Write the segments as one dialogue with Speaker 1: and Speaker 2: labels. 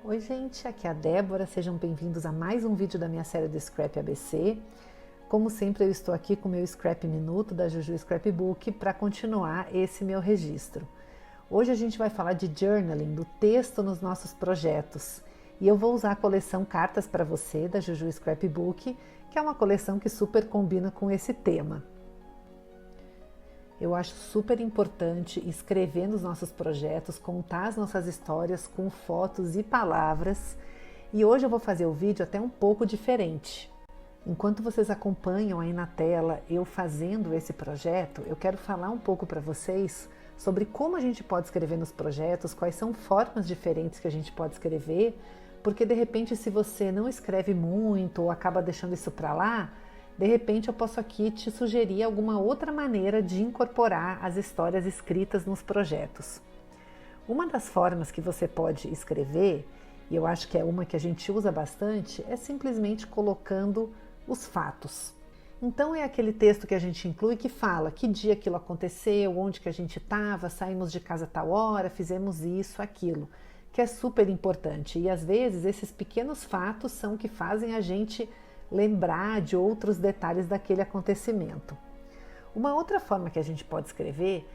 Speaker 1: Oi gente, aqui é a Débora, sejam bem-vindos a mais um vídeo da minha série do Scrap ABC. Como sempre eu estou aqui com o meu Scrap Minuto da Juju Scrapbook para continuar esse meu registro. Hoje a gente vai falar de journaling, do texto nos nossos projetos. E eu vou usar a coleção Cartas para Você da Juju Scrapbook, que é uma coleção que super combina com esse tema. Eu acho super importante escrever nos nossos projetos, contar as nossas histórias com fotos e palavras. E hoje eu vou fazer o vídeo até um pouco diferente. Enquanto vocês acompanham aí na tela eu fazendo esse projeto, eu quero falar um pouco para vocês sobre como a gente pode escrever nos projetos, quais são formas diferentes que a gente pode escrever, porque de repente se você não escreve muito ou acaba deixando isso para lá, de repente eu posso aqui te sugerir alguma outra maneira de incorporar as histórias escritas nos projetos. Uma das formas que você pode escrever, e eu acho que é uma que a gente usa bastante, é simplesmente colocando os fatos. Então é aquele texto que a gente inclui que fala que dia aquilo aconteceu, onde que a gente estava, saímos de casa a tal hora, fizemos isso, aquilo, que é super importante. E às vezes esses pequenos fatos são que fazem a gente lembrar de outros detalhes daquele acontecimento. Uma outra forma que a gente pode escrever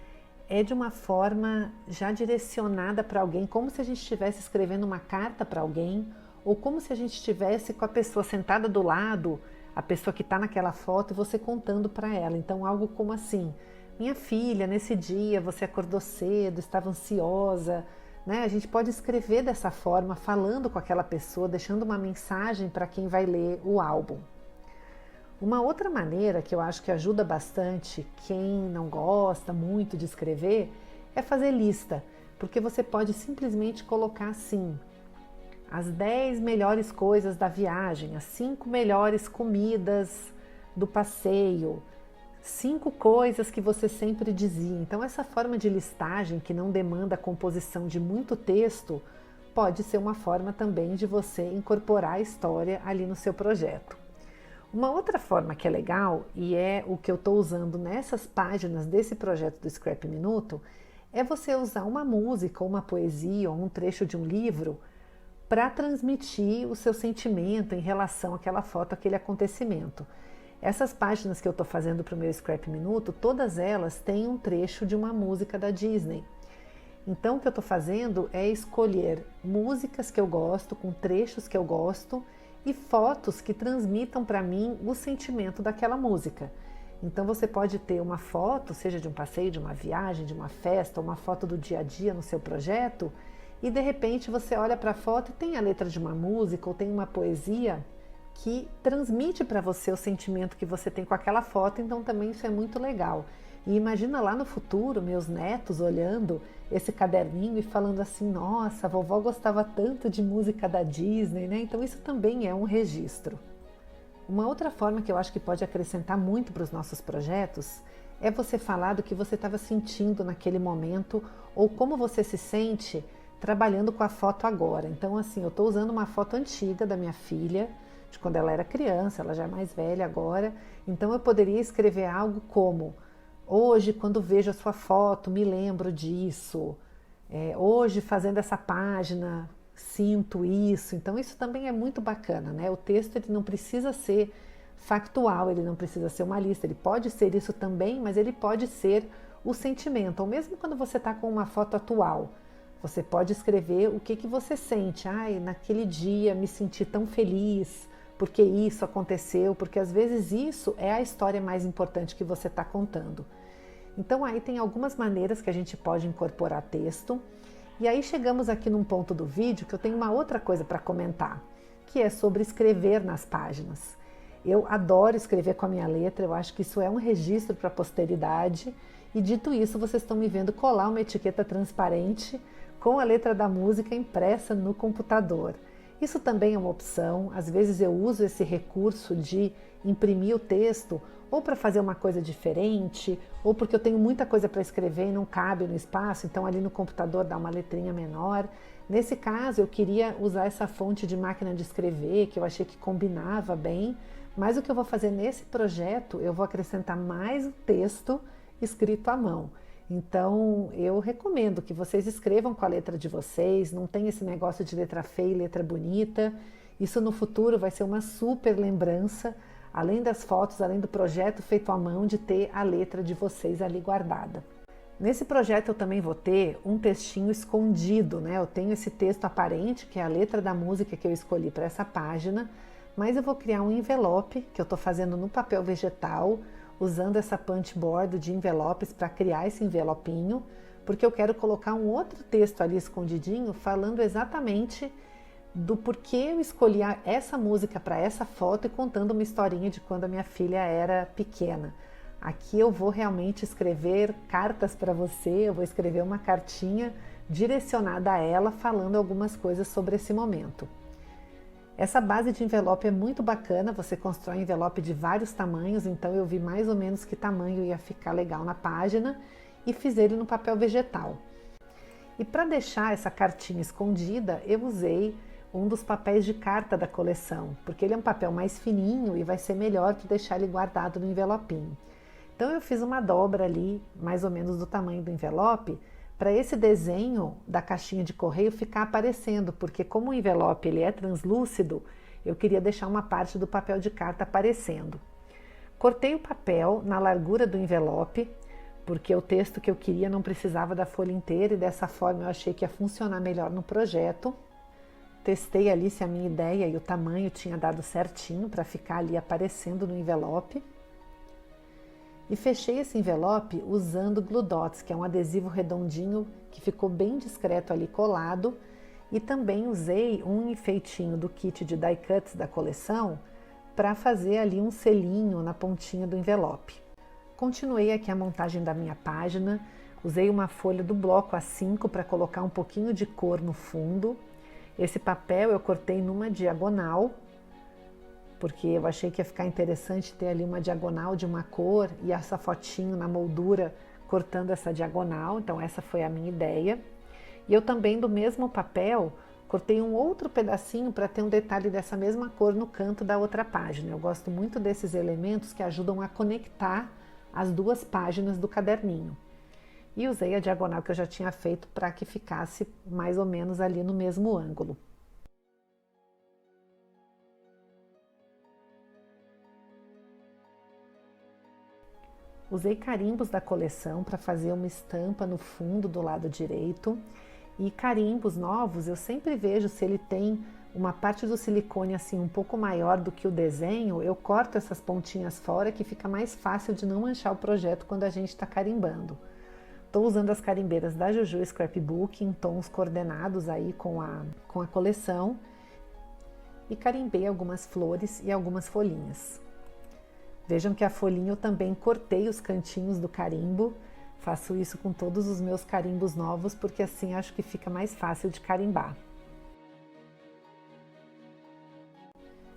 Speaker 1: é de uma forma já direcionada para alguém, como se a gente estivesse escrevendo uma carta para alguém, ou como se a gente estivesse com a pessoa sentada do lado, a pessoa que está naquela foto, e você contando para ela. Então algo como assim: minha filha, nesse dia você acordou cedo, estava ansiosa, né? A gente pode escrever dessa forma, falando com aquela pessoa, deixando uma mensagem para quem vai ler o álbum. Uma outra maneira que eu acho que ajuda bastante quem não gosta muito de escrever é fazer lista, porque você pode simplesmente colocar assim: as 10 melhores coisas da viagem, as 5 melhores comidas do passeio, 5 coisas que você sempre dizia. Então essa forma de listagem que não demanda a composição de muito texto pode ser uma forma também de você incorporar a história ali no seu projeto. Uma outra forma que é legal, e é o que eu estou usando nessas páginas desse projeto do Scrap Minuto, é você usar uma música, ou uma poesia, ou um trecho de um livro para transmitir o seu sentimento em relação àquela foto, àquele acontecimento. Essas páginas que eu estou fazendo para o meu Scrap Minuto, todas elas têm um trecho de uma música da Disney. Então o que eu estou fazendo é escolher músicas que eu gosto, com trechos que eu gosto, e fotos que transmitam para mim o sentimento daquela música. Então você pode ter uma foto, seja de um passeio, de uma viagem, de uma festa, uma foto do dia a dia no seu projeto, e de repente você olha para a foto e tem a letra de uma música ou tem uma poesia que transmite para você o sentimento que você tem com aquela foto. Então também isso é muito legal. E imagina lá no futuro meus netos olhando esse caderninho e falando assim: nossa, a vovó gostava tanto de música da Disney, né? Então isso também é um registro. Uma outra forma que eu acho que pode acrescentar muito para os nossos projetos é você falar do que você estava sentindo naquele momento ou como você se sente trabalhando com a foto agora. Então assim, eu estou usando uma foto antiga da minha filha, de quando ela era criança, ela já é mais velha agora, então eu poderia escrever algo como: hoje, quando vejo a sua foto, me lembro disso, hoje fazendo essa página, sinto isso. Então isso também é muito bacana, né? O texto ele não precisa ser factual, ele não precisa ser uma lista, ele pode ser isso também, mas ele pode ser o sentimento, ou mesmo quando você está com uma foto atual, você pode escrever o que você sente. Ai, naquele dia me senti tão feliz, porque isso aconteceu, porque às vezes isso é a história mais importante que você está contando. Então aí tem algumas maneiras que a gente pode incorporar texto. E aí chegamos aqui num ponto do vídeo que eu tenho uma outra coisa para comentar, que é sobre escrever nas páginas. Eu adoro escrever com a minha letra, eu acho que isso é um registro para a posteridade. E dito isso, vocês estão me vendo colar uma etiqueta transparente com a letra da música impressa no computador. Isso também é uma opção. Às vezes eu uso esse recurso de imprimir o texto ou para fazer uma coisa diferente, ou porque eu tenho muita coisa para escrever e não cabe no espaço, então ali no computador dá uma letrinha menor. Nesse caso eu queria usar essa fonte de máquina de escrever, que eu achei que combinava bem, mas o que eu vou fazer nesse projeto, eu vou acrescentar mais um texto escrito à mão. Então, eu recomendo que vocês escrevam com a letra de vocês, não tem esse negócio de letra feia e letra bonita. Isso no futuro vai ser uma super lembrança, além das fotos, além do projeto feito à mão, de ter a letra de vocês ali guardada. Nesse projeto eu também vou ter um textinho escondido, né? Eu tenho esse texto aparente, que é a letra da música que eu escolhi para essa página, mas eu vou criar um envelope que eu estou fazendo no papel vegetal, usando essa punch board de envelopes para criar esse envelopinho, porque eu quero colocar um outro texto ali escondidinho falando exatamente do porquê eu escolhi essa música para essa foto e contando uma historinha de quando a minha filha era pequena. Aqui eu vou realmente escrever cartas para você, eu vou escrever uma cartinha direcionada a ela falando algumas coisas sobre esse momento. Essa base de envelope é muito bacana, você constrói envelope de vários tamanhos, então eu vi mais ou menos que tamanho ia ficar legal na página e fiz ele no papel vegetal. E para deixar essa cartinha escondida, eu usei um dos papéis de carta da coleção, porque ele é um papel mais fininho e vai ser melhor de deixar ele guardado no envelopinho. Então eu fiz uma dobra ali, mais ou menos do tamanho do envelope, para esse desenho da caixinha de correio ficar aparecendo, porque como o envelope ele é translúcido, eu queria deixar uma parte do papel de carta aparecendo. Cortei o papel na largura do envelope, porque o texto que eu queria não precisava da folha inteira e dessa forma eu achei que ia funcionar melhor no projeto. Testei ali se a minha ideia e o tamanho tinha dado certinho para ficar ali aparecendo no envelope. E fechei esse envelope usando Glue Dots, que é um adesivo redondinho que ficou bem discreto ali colado. E também usei um enfeitinho do kit de die cuts da coleção para fazer ali um selinho na pontinha do envelope. Continuei aqui a montagem da minha página, usei uma folha do bloco A5 para colocar um pouquinho de cor no fundo. Esse papel eu cortei numa diagonal, porque eu achei que ia ficar interessante ter ali uma diagonal de uma cor e essa fotinho na moldura cortando essa diagonal, então essa foi a minha ideia. E eu também do mesmo papel cortei um outro pedacinho para ter um detalhe dessa mesma cor no canto da outra página. Eu gosto muito desses elementos que ajudam a conectar as duas páginas do caderninho. E usei a diagonal que eu já tinha feito para que ficasse mais ou menos ali no mesmo ângulo. Usei carimbos da coleção para fazer uma estampa no fundo do lado direito. E carimbos novos, eu sempre vejo se ele tem uma parte do silicone assim um pouco maior do que o desenho, eu corto essas pontinhas fora que fica mais fácil de não manchar o projeto quando a gente está carimbando. Estou usando as carimbeiras da Juju Scrapbook em tons coordenados aí com a coleção e carimbei algumas flores e algumas folhinhas. Vejam que a folhinha eu também cortei os cantinhos do carimbo, faço isso com todos os meus carimbos novos, porque assim acho que fica mais fácil de carimbar.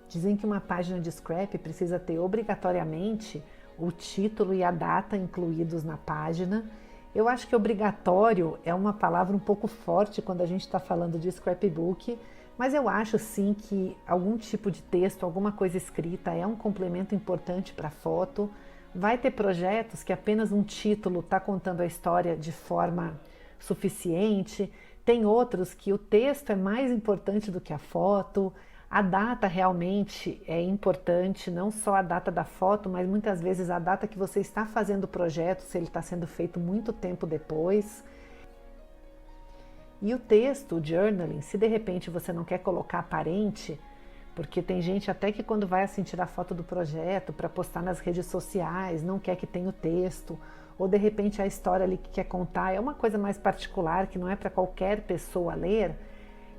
Speaker 1: Dizem que uma página de scrap precisa ter obrigatoriamente o título e a data incluídos na página. Eu acho que obrigatório é uma palavra um pouco forte quando a gente está falando de scrapbook, mas eu acho sim que algum tipo de texto, alguma coisa escrita é um complemento importante para a foto. Vai ter projetos que apenas um título está contando a história de forma suficiente, tem outros que o texto é mais importante do que a foto, a data realmente é importante, não só a data da foto, mas muitas vezes a data que você está fazendo o projeto, se ele está sendo feito muito tempo depois. E o texto, o journaling, se de repente você não quer colocar aparente, porque tem gente até que quando vai assim tirar foto do projeto para postar nas redes sociais, não quer que tenha o texto, ou de repente a história ali que quer contar é uma coisa mais particular, que não é para qualquer pessoa ler,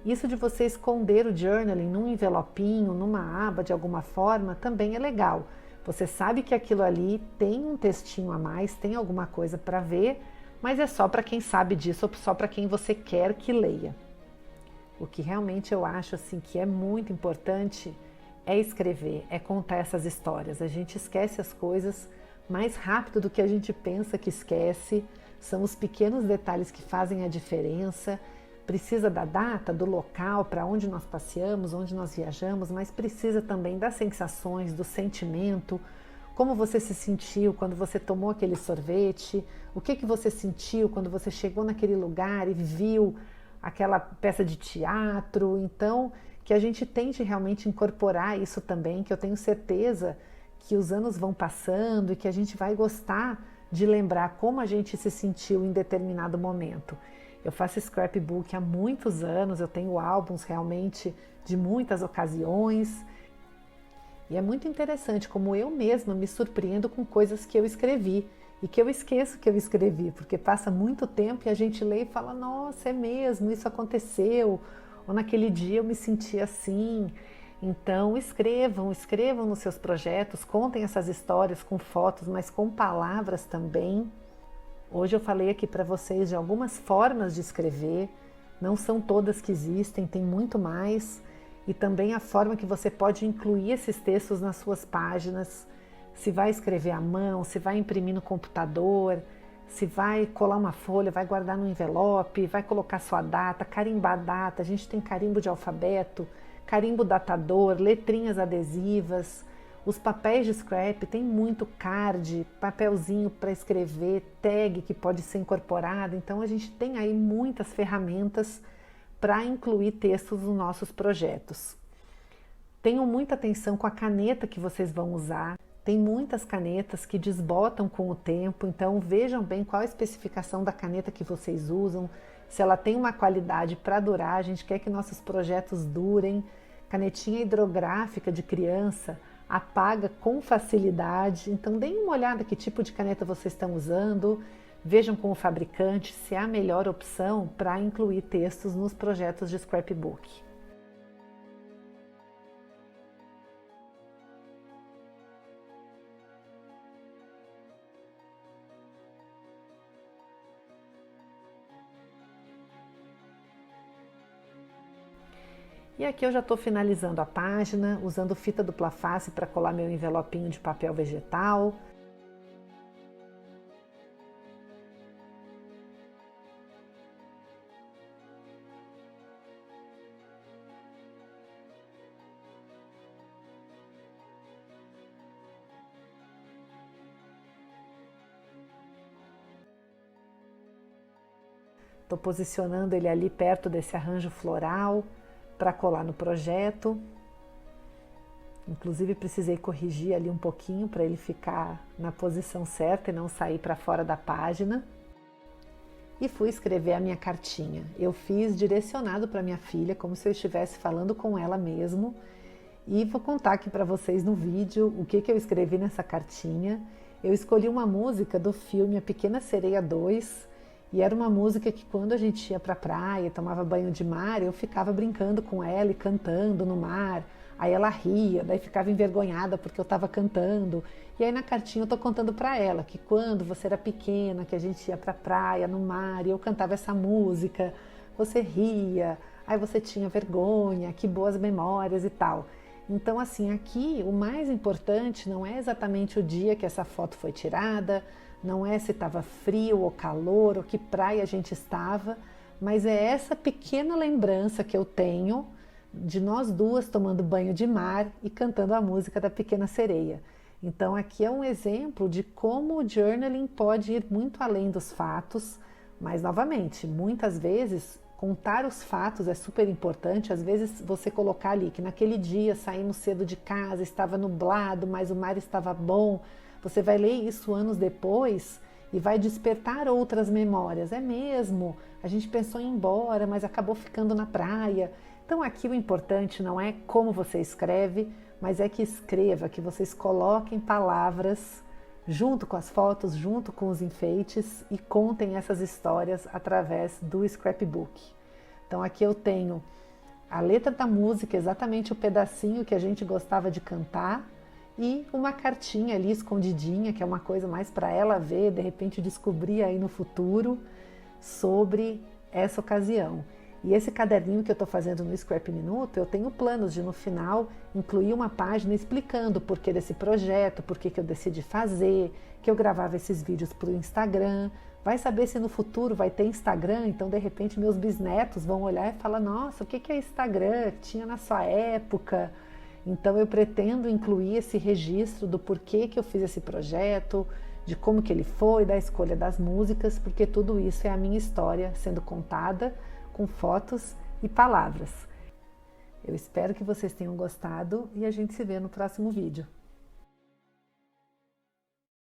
Speaker 1: isso de você esconder o journaling num envelopinho, numa aba de alguma forma, também é legal. Você sabe que aquilo ali tem um textinho a mais, tem alguma coisa para ver, mas é só para quem sabe disso, ou só para quem você quer que leia. O que realmente eu acho assim que é muito importante é escrever, é contar essas histórias. A gente esquece as coisas mais rápido do que a gente pensa que esquece. São os pequenos detalhes que fazem a diferença. Precisa da data, do local, para onde nós passeamos, onde nós viajamos, mas precisa também das sensações, do sentimento, como você se sentiu quando você tomou aquele sorvete, o que você sentiu quando você chegou naquele lugar e viu aquela peça de teatro. Então, que a gente tente realmente incorporar isso também, que eu tenho certeza que os anos vão passando e que a gente vai gostar de lembrar como a gente se sentiu em determinado momento. Eu faço scrapbook há muitos anos, eu tenho álbuns realmente de muitas ocasiões. E é muito interessante como eu mesma me surpreendo com coisas que eu escrevi e que eu esqueço que eu escrevi, porque passa muito tempo e a gente lê e fala, nossa, é mesmo, isso aconteceu, ou naquele dia eu me senti assim. Então escrevam nos seus projetos, contem essas histórias com fotos, mas com palavras também. Hoje eu falei aqui para vocês de algumas formas de escrever, não são todas que existem, tem muito mais. E também a forma que você pode incluir esses textos nas suas páginas, se vai escrever à mão, se vai imprimir no computador, se vai colar uma folha, vai guardar no envelope, vai colocar sua data, carimbar a data, a gente tem carimbo de alfabeto, carimbo datador, letrinhas adesivas, os papéis de scrap, tem muito card, papelzinho para escrever, tag que pode ser incorporado, então a gente tem aí muitas ferramentas para incluir textos nos nossos projetos. Tenham muita atenção com a caneta que vocês vão usar. Tem muitas canetas que desbotam com o tempo, então vejam bem qual a especificação da caneta que vocês usam, se ela tem uma qualidade para durar, a gente quer que nossos projetos durem. Canetinha hidrográfica de criança apaga com facilidade, então deem uma olhada que tipo de caneta vocês estão usando. Vejam com o fabricante se é a melhor opção para incluir textos nos projetos de scrapbook. E aqui eu já estou finalizando a página, usando fita dupla face para colar meu envelopinho de papel vegetal. Estou posicionando ele ali perto desse arranjo floral para colar no projeto. Inclusive precisei corrigir ali um pouquinho para ele ficar na posição certa e não sair para fora da página. E fui escrever a minha cartinha. Eu fiz direcionado para minha filha, como se eu estivesse falando com ela mesmo. E vou contar aqui para vocês no vídeo o que eu escrevi nessa cartinha. Eu escolhi uma música do filme A Pequena Sereia 2, e era uma música que quando a gente ia para a praia, tomava banho de mar, eu ficava brincando com ela e cantando no mar. Aí ela ria, daí ficava envergonhada porque eu estava cantando. E aí na cartinha eu estou contando para ela que quando você era pequena, que a gente ia para a praia, no mar, e eu cantava essa música, você ria, aí você tinha vergonha, que boas memórias e tal. Então assim, aqui o mais importante não é exatamente o dia que essa foto foi tirada, não é se estava frio ou calor ou que praia a gente estava, mas é essa pequena lembrança que eu tenho de nós duas tomando banho de mar e cantando a música da Pequena Sereia. Então aqui é um exemplo de como o journaling pode ir muito além dos fatos, mas novamente, muitas vezes contar os fatos é super importante. Às vezes você colocar ali que naquele dia saímos cedo de casa, estava nublado, mas o mar estava bom. Você vai ler isso anos depois e vai despertar outras memórias. É mesmo, a gente pensou em ir embora, mas acabou ficando na praia. Então aqui o importante não é como você escreve, mas é que escreva, que vocês coloquem palavras junto com as fotos, junto com os enfeites e contem essas histórias através do scrapbook. Então aqui eu tenho a letra da música, exatamente o pedacinho que a gente gostava de cantar, e uma cartinha ali escondidinha, que é uma coisa mais para ela ver, de repente descobrir aí no futuro sobre essa ocasião. E esse caderninho que eu estou fazendo no Scrap Minuto, eu tenho planos de no final incluir uma página explicando o porquê desse projeto, por que eu decidi fazer, que eu gravava esses vídeos para o Instagram. Vai saber se no futuro vai ter Instagram, então de repente meus bisnetos vão olhar e falar, nossa, o que é Instagram? Tinha na sua época. Então eu pretendo incluir esse registro do porquê que eu fiz esse projeto, de como que ele foi, da escolha das músicas, porque tudo isso é a minha história sendo contada com fotos e palavras. Eu espero que vocês tenham gostado e a gente se vê no próximo vídeo.